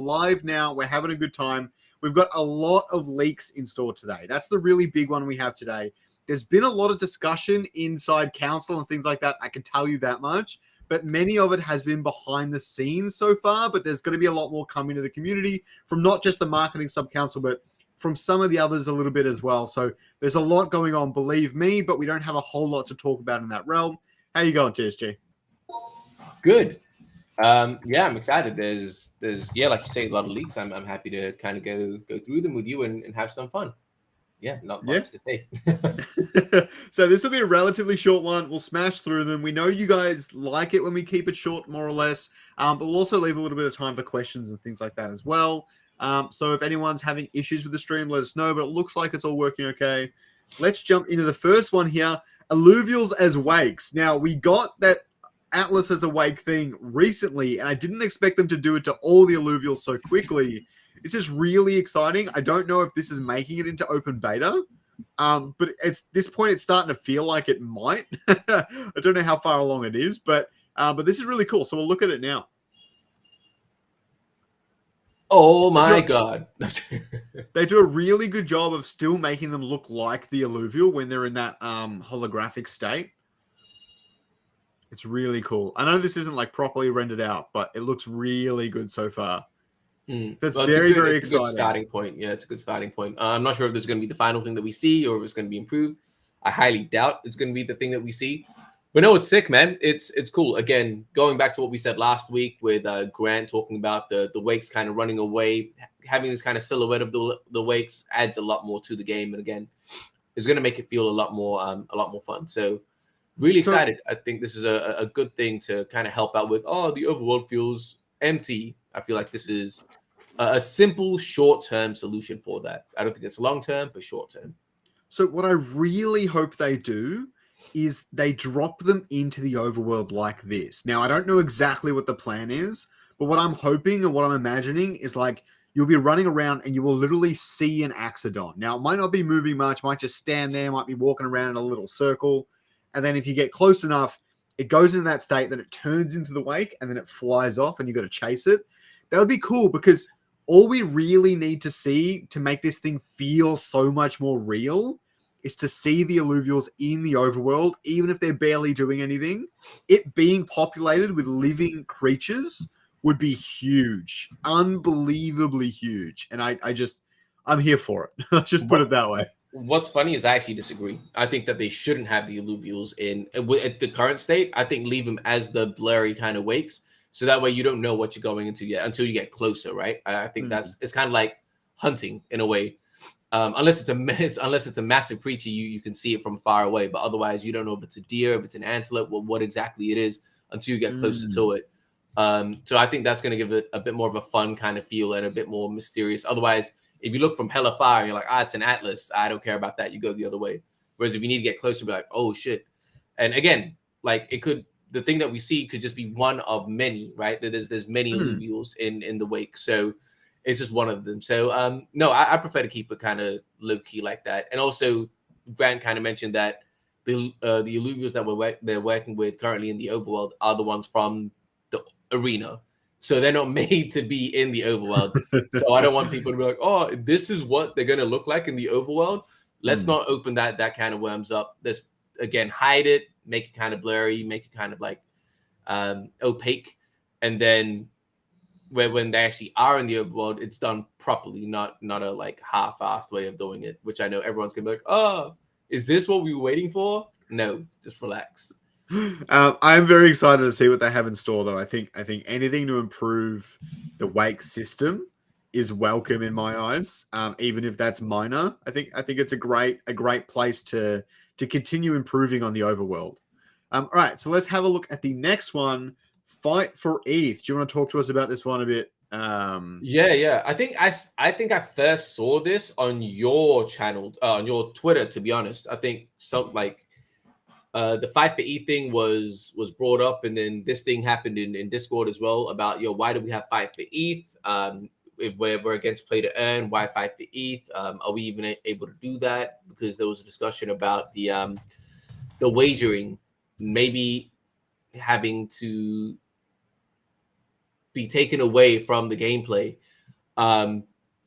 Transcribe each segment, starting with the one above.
live now. We're having a good time. We've got a lot of leaks in store today. That's the really big one we have today. There's been a lot of discussion inside council and things like that. I can tell you that much. But many of it has been behind the scenes so far. But there's going to be a lot more coming to the community from not just the marketing sub-council, but from some of the others a little bit as well. So there's a lot going on, believe me, but we don't have a whole lot to talk about in that realm. How you going, TSG? Good. Yeah, I'm excited. There's like you say, a lot of leaks. I'm happy to kind of go through them with you and have some fun. Yeah, not much to say. So this will be a relatively short one. We'll smash through them. We know you guys like it when we keep it short, more or less, but we'll also leave a little bit of time for questions and things like that as well. So if anyone's having issues with the stream, let us know, but it looks like it's all working okay. Let's jump into the first one here. Alluvials as wakes. Now, we got that Atlas as a wake thing recently, and I didn't expect them to do it to all the Alluvials so quickly. This is really exciting. I don't know if this is making it into open beta, but at this point, it's starting to feel like it might. I don't know how far along it is, but this is really cool. So we'll look at it now. Oh my god. They do a really good job of still making them look like the Alluvial when they're in that holographic state. It's really cool. I know this isn't like properly rendered out, but it looks really good so far. That's very exciting. It's a good starting point. Yeah, it's a good starting point. I'm not sure if there's going to be the final thing that we see or if it's going to be improved. I highly doubt it's going to be the thing that we see. But no, it's sick, man. It's cool. Again, going back to what we said last week with Grant talking about the wakes kind of running away, having this kind of silhouette of the wakes adds a lot more to the game, and again, it's going to make it feel a lot more fun. So, really excited. I think this is a good thing to kind of help out with. Oh, the overworld feels empty. I feel like this is a simple short-term solution for that. I don't think it's long-term, but short-term. So, what I really hope they do is they drop them into the overworld like this. Now, I don't know exactly what the plan is, but what I'm hoping and what I'm imagining is like you'll be running around and you will literally see an Axodon. Now, it might not be moving much, might just stand there, might be walking around in a little circle. And then if you get close enough, it goes into that state, then it turns into the wake, and then it flies off and you got to chase it. That would be cool because all we really need to see to make this thing feel so much more real is to see the Alluvials in the overworld, even if they're barely doing anything. It being populated with living creatures would be huge, unbelievably huge. And I'm here for it. Let's just put it that way. What's funny is I actually disagree. I think that they shouldn't have the Alluvials at the current state. I think leave them as the blurry kind of wakes, so that way you don't know what you're going into yet until you get closer, right? I think it's kind of like hunting in a way. Unless it's a massive creature, you can see it from far away, but otherwise you don't know if it's a deer, if it's an antelope, what exactly it is until you get closer to it. So I think that's going to give it a bit more of a fun kind of feel and a bit more mysterious. Otherwise, if you look from hella far and you're like, it's an Atlas, I don't care about that, you go the other way. Whereas if you need to get closer, be like, oh shit. And again, like the thing that we see could just be one of many, right? There's many Alluvials in the wake, so it's just one of them. So no, I prefer to keep it kind of low key like that. And also, Grant kind of mentioned that the Alluvials that they're working with currently in the overworld are the ones from the arena, so they're not made to be in the overworld. So I don't want people to be like, oh, this is what they're gonna look like in the overworld. Let's not open that kind of worms up. Let's again hide it, make it kind of blurry, make it kind of like opaque, and then when they actually are in the overworld, it's done properly, not a like half-assed way of doing it, which I know everyone's gonna be like, oh, is this what we were waiting for? No, just relax. I'm very excited to see what they have in store, though. I think anything to improve the wake system is welcome in my eyes, even if that's minor. I think it's a great place to continue improving on the overworld. All right, so let's have a look at the next one. Fight for ETH. Do you want to talk to us about this one a bit? Yeah. I think I first saw this on your channel, on your Twitter. To be honest, I think something like the Fight for ETH thing was brought up, and then this thing happened in Discord as well about why do we have Fight for ETH? If we're against play to earn, why Fight for ETH? Are we even able to do that? Because there was a discussion about the wagering maybe having to be taken away from the gameplay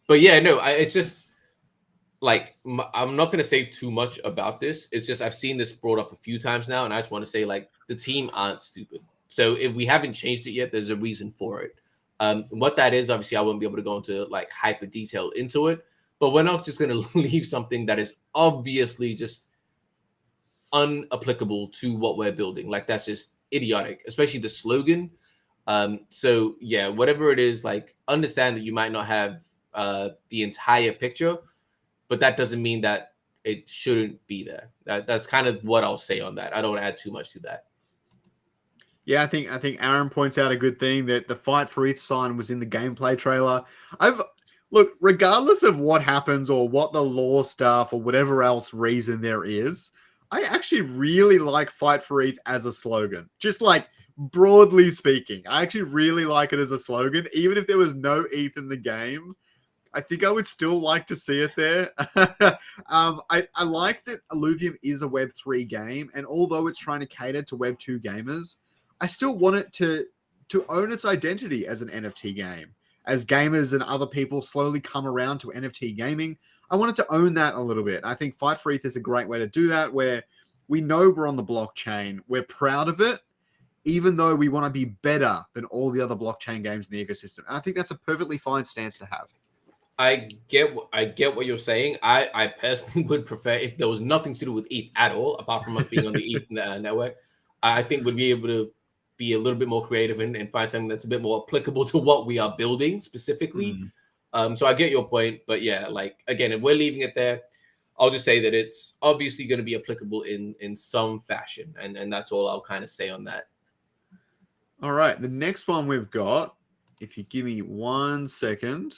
But yeah, no, it's just like I'm not gonna say too much about this. It's just I've seen this brought up a few times now, and I just want to say like the team aren't stupid. So if we haven't changed it yet, there's a reason for it. What that is, obviously, I won't be able to go into like hyper detail into it, but we're not just gonna leave something that is obviously just unapplicable to what we're building. Like that's just idiotic, especially the slogan. So yeah, whatever it is, like understand that you might not have the entire picture, but that doesn't mean that it shouldn't be there. That's kind of what I'll say on that. I don't want to add too much to that. Yeah, I think Aaron points out a good thing that the Fight for ETH sign was in the gameplay trailer. Look, regardless of what happens or what the lore stuff or whatever else reason there is, I actually really like Fight for ETH as a slogan. Just like broadly speaking, I actually really like it as a slogan. Even if there was no ETH in the game, I think I would still like to see it there. I like that Illuvium is a Web3 game, and although it's trying to cater to Web2 gamers, I still want it to own its identity as an NFT game. As gamers and other people slowly come around to NFT gaming, I want it to own that a little bit. I think Fight for ETH is a great way to do that, where we know we're on the blockchain, we're proud of it, even though we want to be better than all the other blockchain games in the ecosystem. And I think that's a perfectly fine stance to have. I get what you're saying. I personally would prefer if there was nothing to do with ETH at all, apart from us being on the ETH network. I think we'd be able to be a little bit more creative and find something that's a bit more applicable to what we are building specifically. So I get your point, but yeah, like again, if we're leaving it there, I'll just say that it's obviously going to be applicable in some fashion, and that's all I'll kind of say on that. All right, the next one we've got, if you give me 1 second,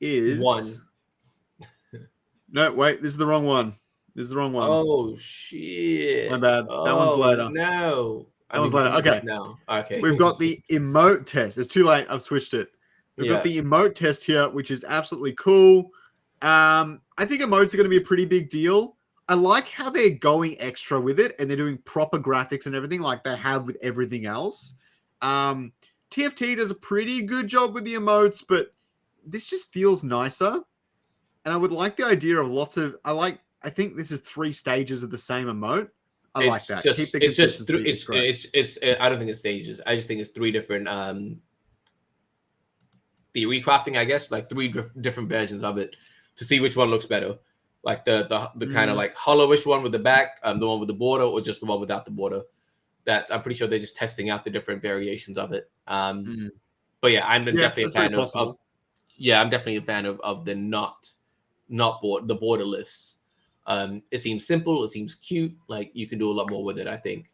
is one. No, wait, this is the wrong one. This is the wrong one. Oh shit! My bad. That one's later. No, that one's later. Okay, now. Okay, we've got the emote test. It's too late. I've switched it. We've Yeah. got the emote test here, which is absolutely cool. I think emotes are going to be a pretty big deal. I like how they're going extra with it, and they're doing proper graphics and everything like they have with everything else. TFT does a pretty good job with the emotes, but this just feels nicer. And I would like the idea of lots of. I think this is 3 stages of the same emote. I like that. Just, Keep the it's just consistency. it's. I don't think it's stages. I just think it's 3 different theory crafting. I guess like 3 different versions of it to see which one looks better. Like the kind of like hollowish one with the back, the one with the border, or just the one without the border. That I'm pretty sure they're just testing out the different variations of it. But yeah, I'm definitely a fan of. Yeah, I'm definitely a fan of the not the borderless. It seems simple. It seems cute. Like you can do a lot more with it, I think.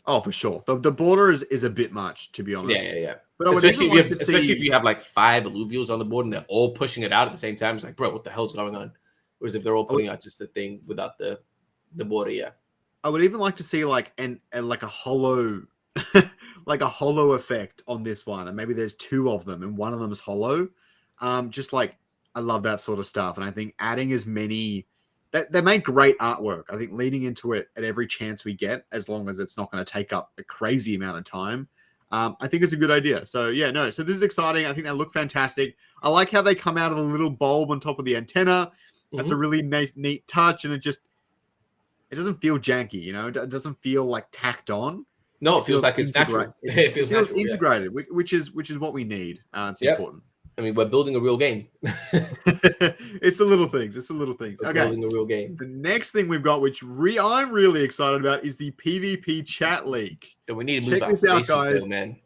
Oh, for sure. The border is a bit much, to be honest. Yeah. But especially if you have like 5 alluvials on the board and they're all pushing it out at the same time. It's like, bro, what the hell's going on? Whereas if they're all putting out just the thing without the border, yeah. I would even like to see like like a hollow like a hollow effect on this one, and maybe there's 2 of them and one of them is hollow. Just like I love that sort of stuff, and I think adding as many they make great artwork. I think leading into it at every chance we get, as long as it's not going to take up a crazy amount of time, I think it's a good idea. So yeah, no. So this is exciting. I think they look fantastic. I like how they come out of the little bulb on top of the antenna. That's a really neat touch, and it doesn't feel janky. You know, it doesn't feel like tacked on. No, it feels like it's natural. It feels natural, integrated, which is what we need. It's important. I mean, we're building a real game. It's the little things. We're building a real game. The next thing we've got, which I'm really excited about, is the PvP chat leak. Yeah, we need to move Check this out, guys. Though, man.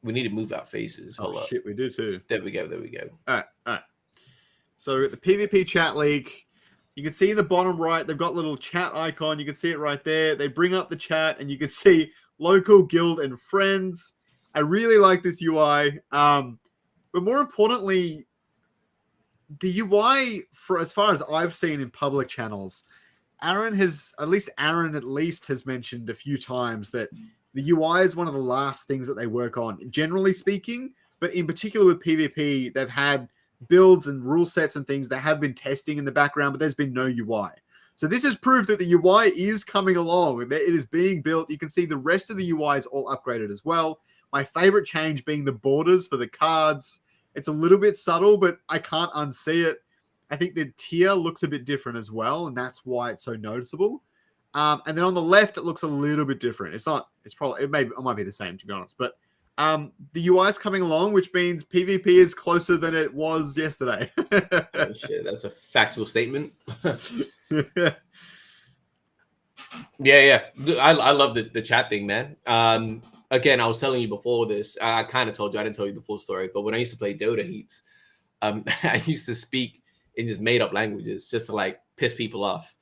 We need to move our faces. Hold up. Shit, we do too. There we go. All right. So the PvP chat leak, you can see in the bottom right, they've got little chat icon. You can see it right there. They bring up the chat, and you can see local guild and friends. I really like this UI, but more importantly, the UI, for as far as I've seen in public channels, Aaron at least has mentioned a few times that the UI is one of the last things that they work on, generally speaking, but in particular with PvP, they've had builds and rule sets and things that have been testing in the background, but there's been no UI. So this is proof that the UI is coming along. It is being built. You can see the rest of the UI is all upgraded as well. My favorite change being the borders for the cards. It's a little bit subtle, but I can't unsee it. I think the tier looks a bit different as well, and that's why it's so noticeable. And then on the left, it looks a little bit different. It's not. It's probably it might be the same, to be honest. But the UI is coming along, which means PvP is closer than it was yesterday. Oh, shit, that's a factual statement. Yeah. I love the chat thing, man. Again, I was telling you before this. I kind of told you. I didn't tell you the full story, but when I used to play Dota heaps, I used to speak in just made up languages just to like piss people off.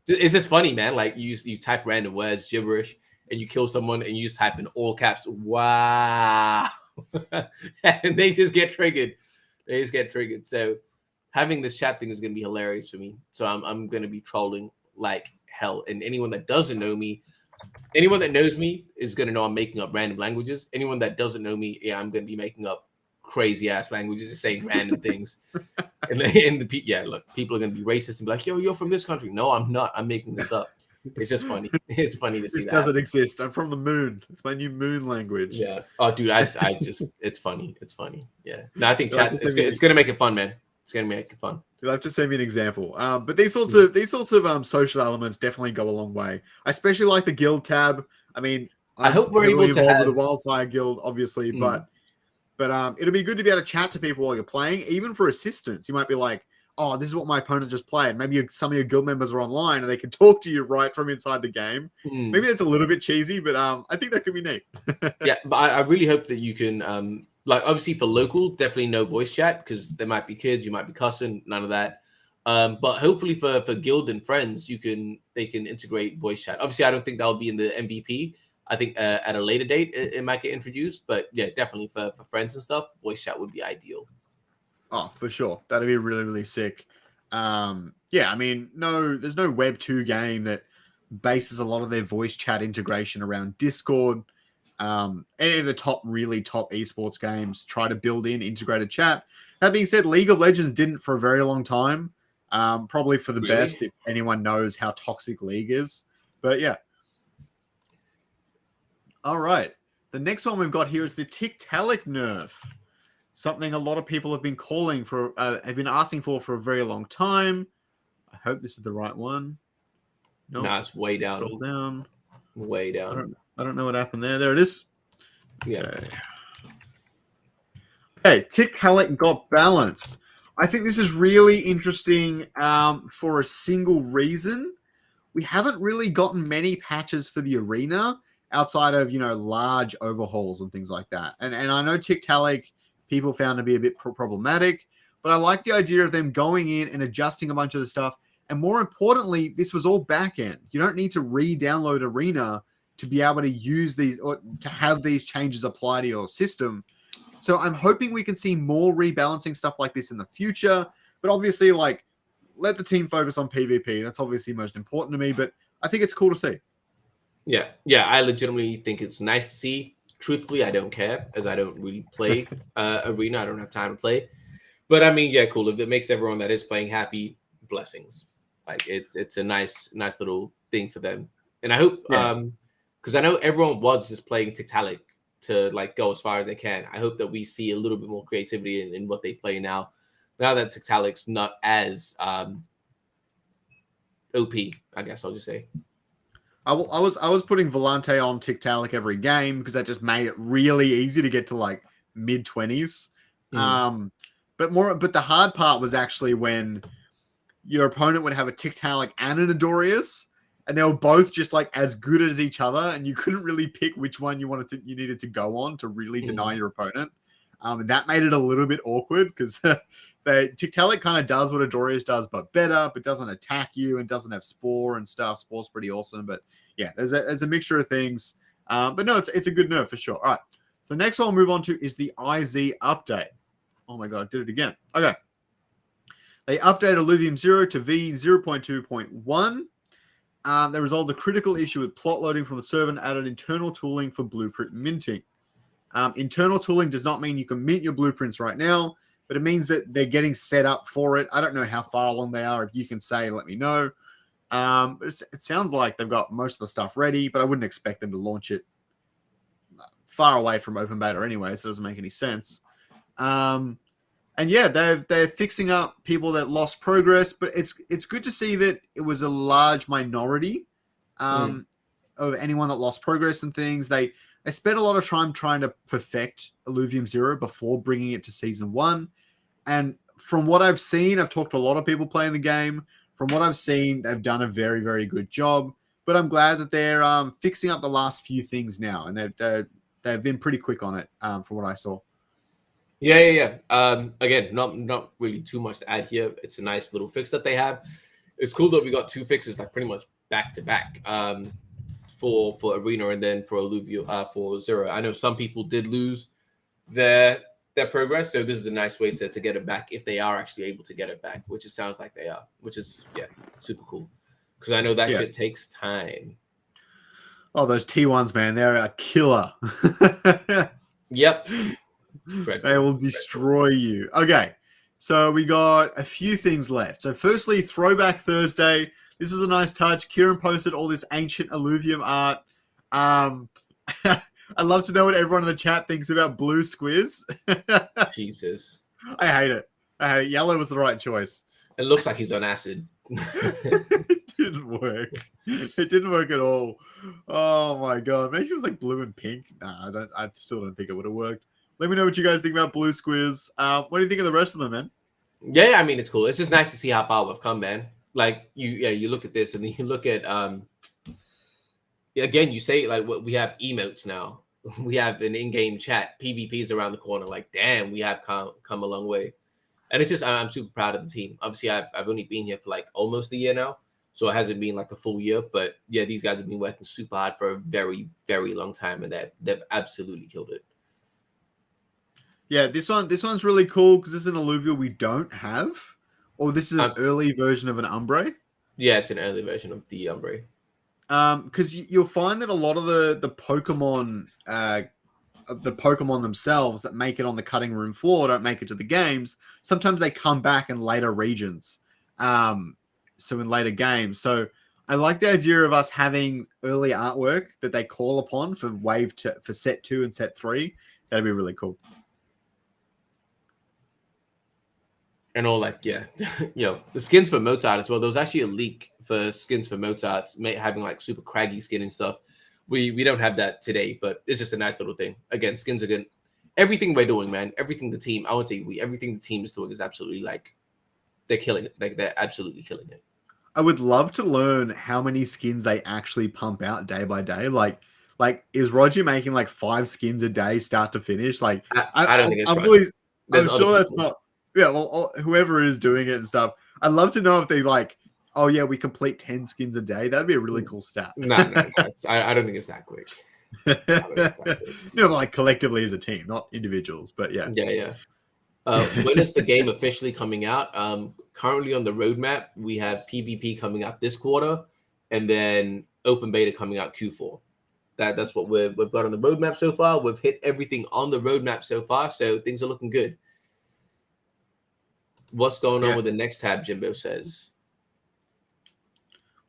It's just funny, man. Like you type random words, gibberish, and you kill someone, and you just type in all caps, "Wow," and they just get triggered. They just get triggered. So having this chat thing is going to be hilarious for me. So I'm going to be trolling like hell. And anyone that doesn't know me, anyone that knows me is going to know I'm making up random languages. Anyone that doesn't know me, yeah, I'm going to be making up crazy ass languages and saying random things. Look, people are going to be racist and be like, yo, you're from this country. No, I'm not. I'm making this up. It's just funny. It's funny to see this that. Doesn't exist. I'm from the moon. It's my new moon language. Yeah. Oh, dude, I just, it's funny. It's funny. Yeah. No, I think chat, it's going to make it fun, man. It's going to make it fun. You'll have to send me an example. But these sorts of social elements definitely go a long way. I especially like the guild tab. I mean, I hope we're able to have the Wildfire Guild, obviously, but it'll be good to be able to chat to people while you're playing, even for assistance. You might be like, "Oh, this is what my opponent just played." Maybe some of your guild members are online and they can talk to you right from inside the game. Maybe that's a little bit cheesy, but I think that could be neat. Yeah, but I really hope that you can like obviously for local, definitely no voice chat because there might be kids, you might be cussing, none of that. But hopefully for guild and friends, they can integrate voice chat. Obviously, I don't think that'll be in the MVP. I think at a later date it might get introduced, but yeah, definitely for friends and stuff, voice chat would be ideal. Oh, for sure, that'd be really, really sick. Yeah, I mean, there's no Web 2 game that bases a lot of their voice chat integration around Discord. Any of the really top esports games try to build in integrated chat. That being said, League of Legends didn't for a very long time. Probably for the best if anyone knows how toxic League is. But yeah. All right. The next one we've got here is the Tiktalik nerf. Something a lot of people have been asking for a very long time. I hope this is the right one. No, it's way down. Scroll down. Way down. I don't know what happened there. There it is. Yeah. Okay, Tiktalik got balanced. I think this is really interesting for a single reason. We haven't really gotten many patches for the arena outside of, large overhauls and things like that. And I know Tiktalik people found to be a bit problematic, but I like the idea of them going in and adjusting a bunch of the stuff. And more importantly, this was all back end. You don't need to re-download Arena to be able to use these or to have these changes apply to your system. So I'm hoping we can see more rebalancing stuff like this in the future. But obviously, let the team focus on PvP. That's obviously most important to me, but I think it's cool to see. Yeah, I legitimately think it's nice to see. Truthfully, I don't care as I don't really play Arena. I don't have time to play. But I mean, yeah, cool. If it makes everyone that is playing happy, blessings. Like it's a nice little thing for them. And I hope because I know everyone was just playing Tiktalik to go as far as they can. I hope that we see a little bit more creativity in what they play now. Now that Tiktalik's not as OP, I guess I'll just say. I was putting Volante on Tiktalik every game because that just made it really easy to get to mid-20s. But the hard part was actually when your opponent would have a Tiktalik and an Adorius, and they were both just as good as each other, and you couldn't really pick which one you needed to go on to really deny your opponent. And that made it a little bit awkward because Tiktalik kind of does what Adorius does, but better, but doesn't attack you and doesn't have Spore and stuff. Spore's pretty awesome, but yeah, there's a mixture of things. But no, it's a good nerf for sure. All right, so the next one I'll move on to is the IZ update. Oh my god, I did it again. Okay. They updated Illuvium Zero to V0.2.1. They resolved a critical issue with plot loading from the server and added internal tooling for blueprint minting. Internal tooling does not mean you can mint your blueprints right now, but it means that they're getting set up for it. I don't know how far along they are. If you can say, let me know. But it sounds like they've got most of the stuff ready, but I wouldn't expect them to launch it far away from open beta anyway, so it doesn't make any sense. And yeah, they're fixing up people that lost progress, but it's good to see that it was a large minority of anyone that lost progress and things. They spent a lot of time trying to perfect Illuvium Zero before bringing it to Season 1. And from what I've seen, I've talked to a lot of people playing the game. From what I've seen, they've done a very, very good job. But I'm glad that they're fixing up the last few things now, and they've been pretty quick on it from what I saw. Yeah. Again, not really too much to add here. It's a nice little fix that they have. It's cool that we got 2 fixes like pretty much back to back for Arena and then for Alluvial for Zero. I know some people did lose their progress, so this is a nice way to get it back if they are actually able to get it back, which it sounds like they are, which is super cool because I know that shit takes time. Oh, those T1s, man, they're a killer. Yep. They will destroy you. Okay, so we got a few things left. So firstly, Throwback Thursday. This was a nice touch. Kieran posted all this ancient Illuvium art. I'd love to know what everyone in the chat thinks about blue squiz. Jesus. I hate it. Yellow was the right choice. It looks like he's on acid. It didn't work. It didn't work at all. Oh my god. Maybe it was like blue and pink. Nah, I still don't think it would have worked. Let me know what you guys think about blue squiz. What do you think of the rest of them, man? Yeah, I mean it's cool. It's just nice to see how far we've come, man. Like you look at this and then you look at again, you say like what we have emotes now. We have an in-game chat. PvP is around the corner. Like, damn, we have come a long way. And it's just I'm super proud of the team. Obviously, I've only been here for like almost a year now, so it hasn't been like a full year. But yeah, these guys have been working super hard for a very, very long time, and they've absolutely killed it. Yeah, this one's really cool because this is an Alluvial we don't have, or this is an early version of an Umbre. Yeah, it's an early version of the Umbre. Because you'll find that a lot of the Pokemon themselves that make it on the cutting room floor don't make it to the games. Sometimes they come back in later regions, so in later games. So I like the idea of us having early artwork that they call upon for for set 2 and set 3. That'd be really cool. And all like, yeah, the skins for Mozart as well. There was actually a leak for skins for Mozart, having like super craggy skin and stuff. We don't have that today, but it's just a nice little thing. Again, skins are good. Everything we're doing, man, everything the team, I would say everything the team is doing is absolutely like, they're killing it. Like they're absolutely killing it. I would love to learn how many skins they actually pump out day by day. Like is Roger making like 5 skins a day, start to finish? Like, I don't think it's Roger. I'm sure that's not. Yeah, well, whoever is doing it and stuff, I'd love to know if they like, oh yeah, we complete 10 skins a day. That'd be a really cool stat. No, I don't think it's that quick. Like collectively as a team, not individuals, but yeah. Yeah. When is the game officially coming out? Currently on the roadmap, we have PvP coming out this quarter, and then open beta coming out Q4. That's what we've got on the roadmap so far. We've hit everything on the roadmap so far, so things are looking good. What's going on with the next tab, Jimbo says?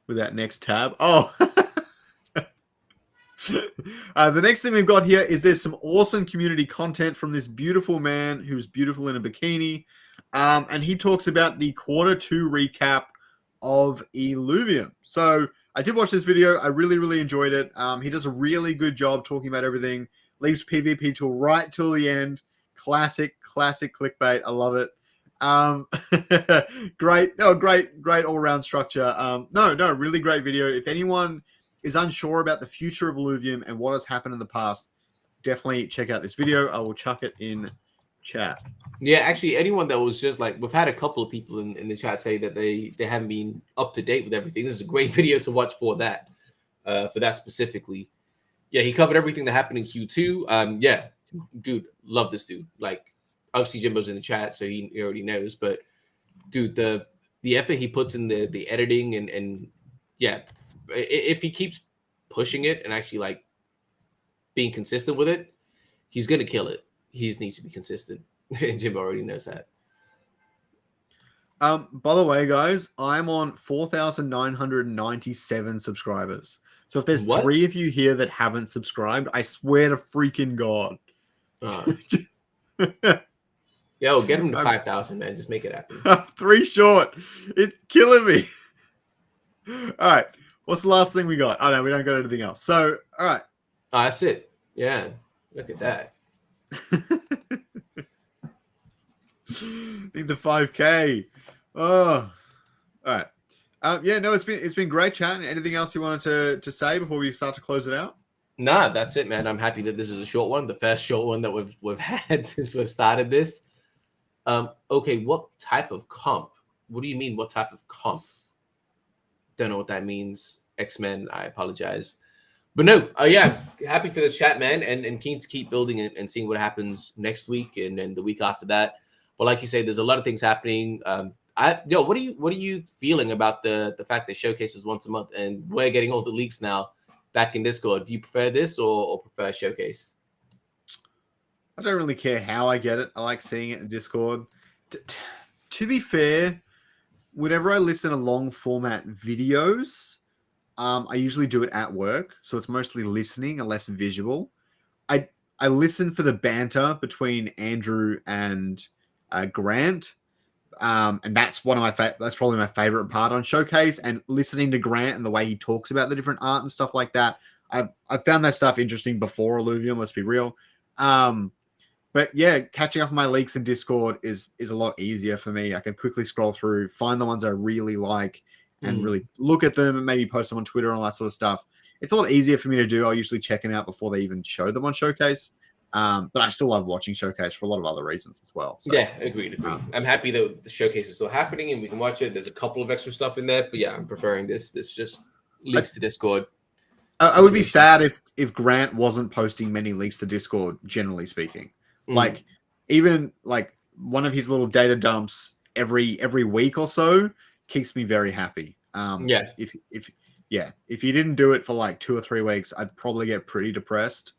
With that next tab? Oh. The next thing we've got here is there's some awesome community content from this beautiful man who's beautiful in a bikini. And he talks about the quarter 2 recap of Illuvium. So I did watch this video. I really, really enjoyed it. He does a really good job talking about everything. Leaves PvP till the end. Classic clickbait. I love it. Great all-around structure. Really great video. If anyone is unsure about the future of Illuvium and what has happened in the past, definitely check out this video. I will chuck it in chat. Yeah, actually, anyone that was just like, we've had a couple of people in the chat say that they haven't been up to date with everything. This is a great video to watch for that specifically. Yeah, he covered everything that happened in Q2. Yeah, dude, love this dude. Like, obviously Jimbo's in the chat, so he already knows. But dude, the effort he puts in the editing and yeah, if he keeps pushing it and actually like being consistent with it, he's gonna kill it. He just needs to be consistent. Jimbo already knows that. By the way, guys, I'm on 4,997 subscribers. So if there's What? 3 of you here that haven't subscribed, I swear to freaking God. Yo, get him to 5,000, man. Just make it happen. I'm 3 short. It's killing me. All right. What's the last thing we got? Oh, no, we don't got anything else. So, all right. Oh, that's it. Yeah. Look at that. Need the 5K. Oh, all right. Yeah, no, it's been great chatting. Anything else you wanted to say before we start to close it out? Nah, that's it, man. I'm happy that this is a short one, the first short one that we've had since we've started this. Okay, what type of comp? What do you mean? What type of comp? Don't know what that means. X-Men. I apologize, but no. Yeah, happy for this chat, man, and keen to keep building it and seeing what happens next week and then the week after that. But like you say, there's a lot of things happening. What are you feeling about the fact that showcases once a month and we're getting all the leaks now back in Discord? Do you prefer this or prefer showcase? I don't really care how I get it. I like seeing it in Discord. To be fair, whenever I listen to long format videos, I usually do it at work, so it's mostly listening and less visual. I listen for the banter between Andrew and Grant. And that's one of that's probably my favorite part on Showcase, and listening to Grant and the way he talks about the different art and stuff like that. I've found that stuff interesting before Illuvium, let's be real. But yeah, catching up on my leaks in Discord is a lot easier for me. I can quickly scroll through, find the ones I really like, and really look at them and maybe post them on Twitter and all that sort of stuff. It's a lot easier for me to do. I'll usually check them out before they even show them on Showcase. But I still love watching Showcase for a lot of other reasons as well. So, yeah, agreed. I'm happy that the Showcase is still happening and we can watch it. There's a couple of extra stuff in there, but yeah, I'm preferring this. This just leaks to Discord. I would be sad if Grant wasn't posting many leaks to Discord, generally speaking. Like, even like one of his little data dumps every week or so keeps me very happy. If you didn't do it for like 2 or 3 weeks, I'd probably get pretty depressed.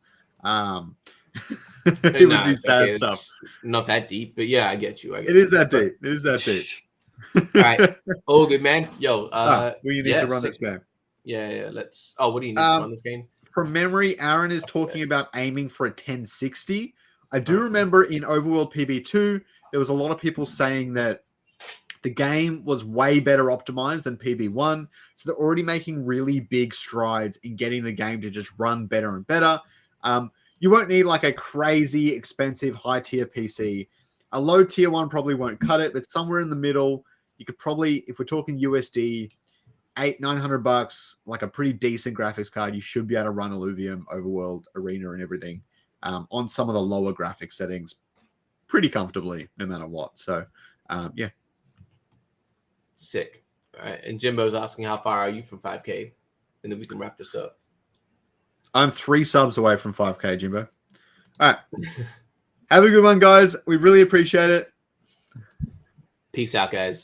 It would be sad stuff. Not that deep, but yeah, I get you. It is that deep. It is that deep. All right. All good, man. Yo, we need to run this game. Yeah, let's. Oh, what do you need to run this game? From memory, Aaron is talking about aiming for a 1060. I do remember in Overworld PB2, there was a lot of people saying that the game was way better optimized than PB1. So they're already making really big strides in getting the game to just run better and better. You won't need like a crazy expensive high tier PC. A low tier one probably won't cut it, but somewhere in the middle, you could probably, if we're talking USD, $800-900, like a pretty decent graphics card, you should be able to run Illuvium, Overworld, Arena, and everything on some of the lower graphics settings pretty comfortably, no matter what. So, yeah. Sick. All right. And Jimbo's asking, how far are you from 5K? And then we can wrap this up. I'm 3 subs away from 5K, Jimbo. All right. Have a good one, guys. We really appreciate it. Peace out, guys.